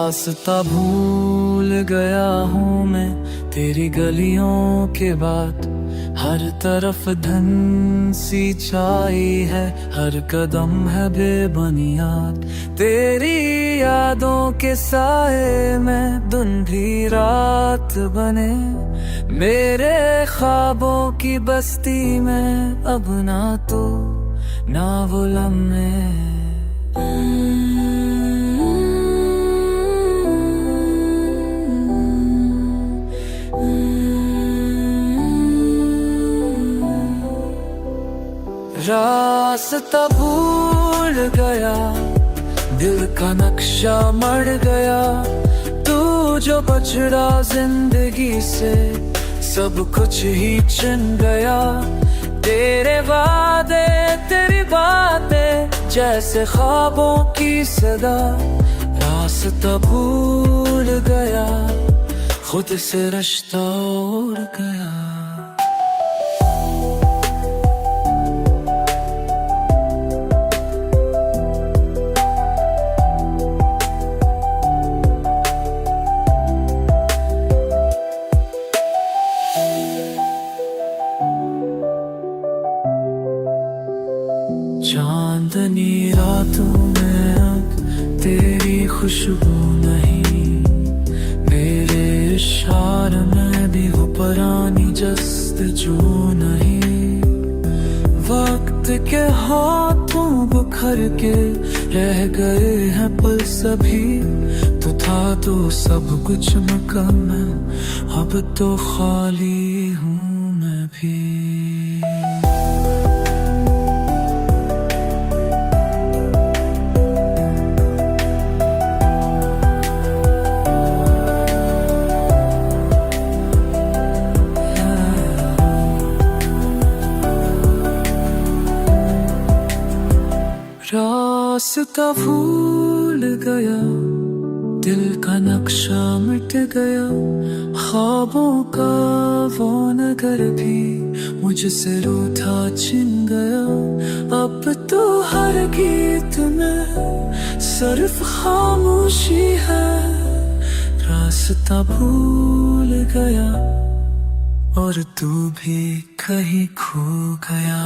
रास्ता भूल गया हूँ मैं तेरी गलियों के बाद। हर तरफ धन सी छाई है, हर कदम है बेबुनियाद। तेरी यादों के साए में धुंधली रात बने, मेरे ख्वाबों की बस्ती में अब ना तो ना वो लम्हे। रास्ता भूल गया, दिल का नक्शा मर गया। तू जो बछड़ा जिंदगी से सब कुछ ही छिन गया। तेरे वादे तेरी बातें जैसे ख्वाबों की सदा। रास्ता भूल गया, खुद से रिश्ता उड़ गया। चांदनी रातों में अब तेरी खुशबू नहीं, मेरे इशारे में भी वो पुरानी जस्तजू नहीं। वक्त के हाथों बुखर के रह गए हैं पल सभी। तो था तो सब कुछ मुकम्मल, अब तो खाली हूँ मैं भी। रास्ता भूल गया, दिल का नक्शा मिट गया। ख्वाबों का वो नगर भी मुझसे रूठा छिन गया। अब तो हर गीत में सिर्फ खामोशी है। रास्ता भूल गया और तू भी कहीं खो गया।